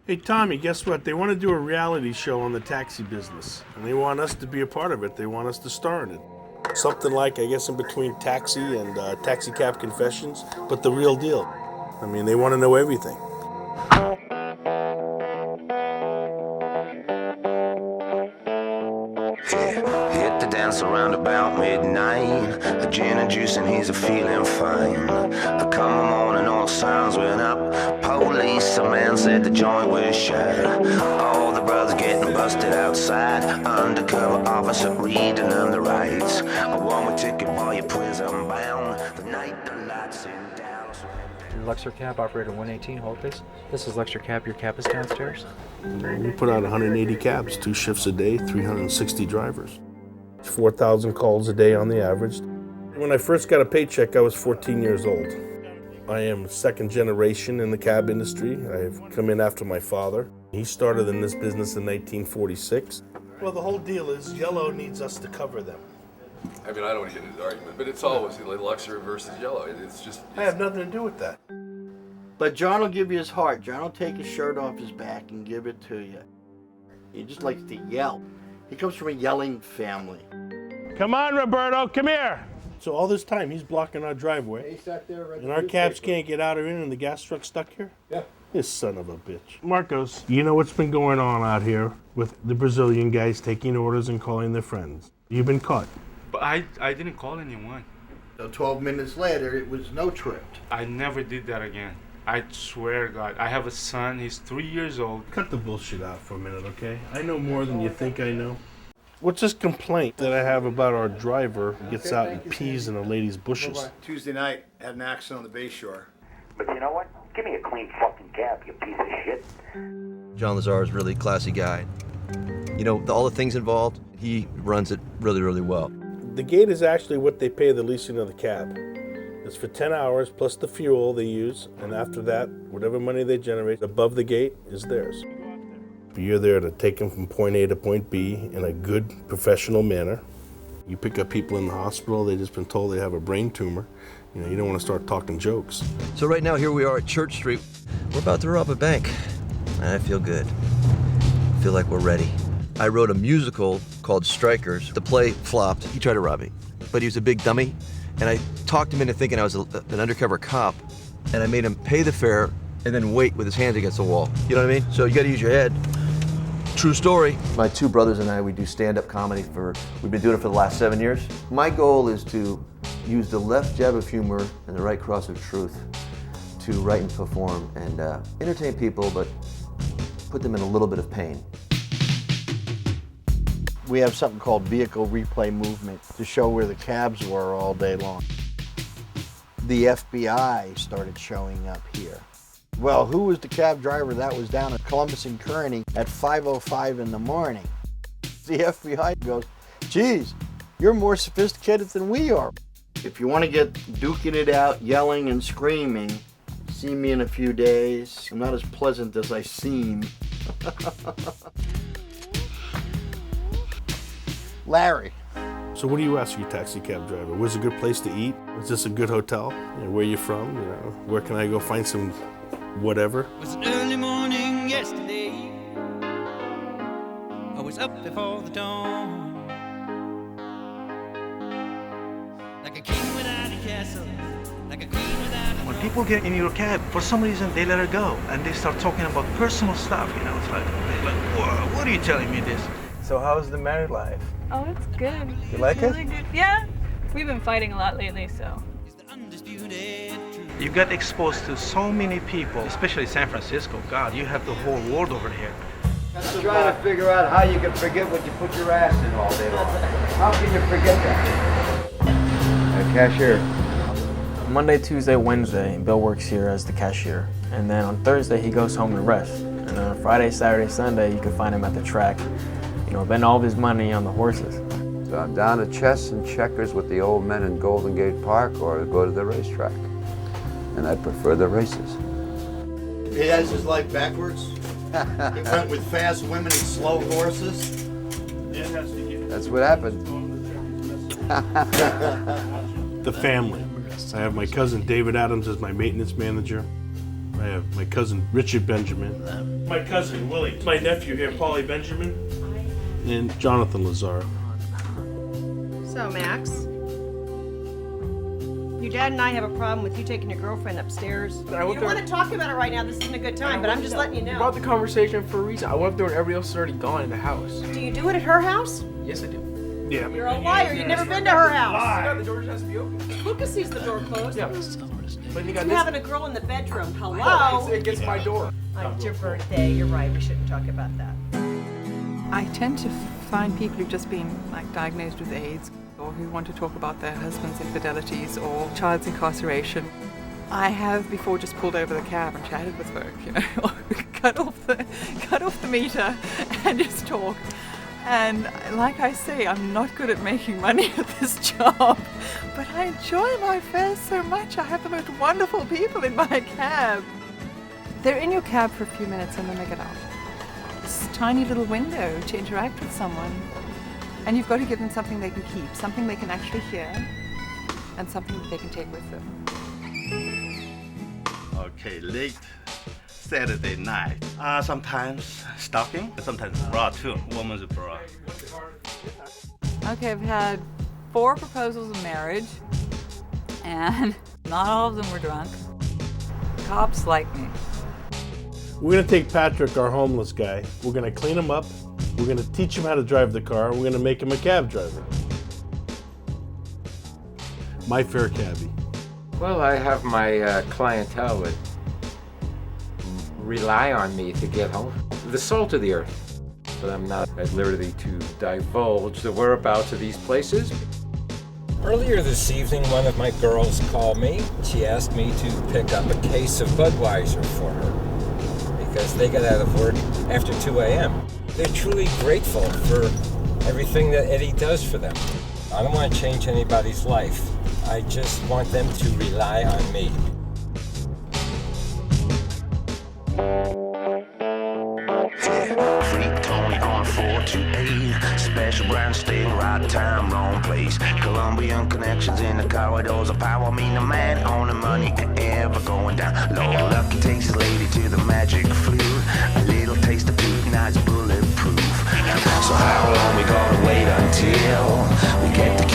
Hey, Tommy, guess what? They want to do a reality show on the taxi business, and they want us to be a part of it. They want us to star in it. Something like, I guess, in between Taxi and Taxi Cab Confessions, but the real deal. I mean, they want to know everything. Hit the dance around about midnight. A gin and juice and he's a feeling fine. A come morning, all signs went up. Police, a man said the joint was shut. All the brothers getting busted outside. Undercover officer reading them the rights. A one-way ticket while you're prison bound. The night the lights in Dallas. Luxor Cab, operator 118, hold this. This is Luxor Cab, your cab is downstairs. We put out 180 cabs, 2 shifts a day, 360 drivers. 4,000 calls a day on the average. When I first got a paycheck, I was 14 years old. I am second generation in the cab industry. I've come in after my father. He started in this business in 1946. Well, the whole deal is Yellow needs us to cover them. I mean, I don't want to get into the argument, but it's always like Luxor versus Yellow. It's just... I have nothing to do with that. But John will give you his heart. John will take his shirt off his back and give it to you. He just likes to yell. He comes from a yelling family. Come on, Roberto, come here. So all this time, he's blocking our driveway. He sat there right And our cabs can't get out or in, and the gas truck's stuck here? Yeah. This son of a bitch. Marcos, you know what's been going on out here with the Brazilian guys taking orders and calling their friends. You've been caught. But I didn't call anyone. So 12 minutes later, it was no trip. I never did that again. I swear, God. I have a son. He's 3 years old. Cut the bullshit out for a minute, okay? I know more than you think I know. What's this complaint that I have about our driver who gets out and pees in a lady's bushes? Tuesday night, had an accident on the Bay Shore. But you know what? Give me a clean fucking cab, you piece of shit. John Lazar is a really classy guy. You know, all the things involved, he runs it really, really well. The gate is actually what they pay the leasing of the cab. It's for 10 hours plus the fuel they use, and after that, whatever money they generate above the gate is theirs. You're there to take them from point A to point B in a good, professional manner. You pick up people in the hospital, they've just been told they have a brain tumor. You know, you don't want to start talking jokes. So right now, here we are at Church Street. We're about to rob a bank, and I feel good. I feel like we're ready. I wrote a musical called Strikers. The play flopped. He tried to rob me, but he was a big dummy, and I talked him into thinking I was an undercover cop, and I made him pay the fare and then wait with his hands against the wall. You know what I mean? So you got to use your head. True story. My two brothers and I, we do stand-up comedy we've been doing it for the last 7 years. My goal is to use the left jab of humor and the right cross of truth to write and perform and entertain people, but put them in a little bit of pain. We have something called vehicle replay movement to show where the cabs were all day long. The FBI started showing up here. Well, who was the cab driver that was down at Columbus and Kearny at 5:05 in the morning? The FBI goes, geez, you're more sophisticated than we are. If you want to get duking it out, yelling and screaming, see me in a few days. I'm not as pleasant as I seem. Larry. So what do you ask your taxi cab driver? Where's a good place to eat? Is this a good hotel? You know, where you from? You know, where can I go find some whatever? It was an early morning yesterday. I was up before the dawn. Like a king without a castle, like a queen without a... When people get in your cab, for some reason they let it go and they start talking about personal stuff, you know. It's like what are you telling me this? So how's the married life? Oh, it's good. You like it's really good. Yeah. We've been fighting a lot lately, so. You get exposed to so many people, especially San Francisco. God, you have the whole world over here. I'm trying to figure out how you can forget what you put your ass in all day long. How can you forget that? Cashier. Monday, Tuesday, Wednesday, Bill works here as the cashier. And then on Thursday, he goes home and rests. And then on Friday, Saturday, Sunday, you can find him at the track, you know, betting all of his money on the horses. So I'm down to chess and checkers with the old men in Golden Gate Park, or go to the racetrack. And I prefer the races. He has his life backwards. He went with fast women and slow horses. That's what happened. The family. I have my cousin David Adams as my maintenance manager. I have my cousin Richard Benjamin, my cousin Willie, my nephew here, Paulie Benjamin, and Jonathan Lazaro. So, Max, your dad and I have a problem with you taking your girlfriend upstairs. You don't want to talk about it right now. This isn't a good time, but I'm just letting you know. You brought the conversation for a reason. I went up there and everybody else is already gone in the house. Do you do it at her house? Yes, I do. Yeah. You're a liar. You've never been to her house. The door has to be open. Lucas sees the door closed. Yeah. But you got You this. having a girl in the bedroom. Hello? It gets my door. It's your birthday. You're right. We shouldn't talk about that. I tend to find people who've just been diagnosed with AIDS or who want to talk about their husband's infidelities or child's incarceration. I have before just pulled over the cab and chatted with folk, or cut off the meter and just talk. And like I say, I'm not good at making money at this job, but I enjoy my fares so much. I have the most wonderful people in my cab. They're in your cab for a few minutes and then they get out. This tiny little window to interact with someone, and you've got to give them something they can keep, something they can actually hear, and something that they can take with them. Okay, late Saturday night. Sometimes stocking, sometimes bra too, woman's bra. Okay, I've had 4 proposals of marriage, and not all of them were drunk. Cops like me. We're gonna take Patrick, our homeless guy. We're gonna clean him up. We're gonna teach him how to drive the car. We're gonna make him a cab driver. My fair cabbie. Well, I have my clientele that rely on me to get home. The salt of the earth. But I'm not at liberty to divulge the whereabouts of these places. Earlier this evening, one of my girls called me. She asked me to pick up a case of Budweiser for her because they got out of work after 2 a.m. They're truly grateful for everything that Eddie does for them. I don't want to change anybody's life. I just want them to rely on me. Freak Tony on 428. Special brand stay right time, wrong place. Colombian connections in the corridors of power. Mean a man on the money and ever going down. Lord Lucky takes his lady to the magic flute. A little taste of Pete, nice bulletproof. So how long we gotta wait until we get the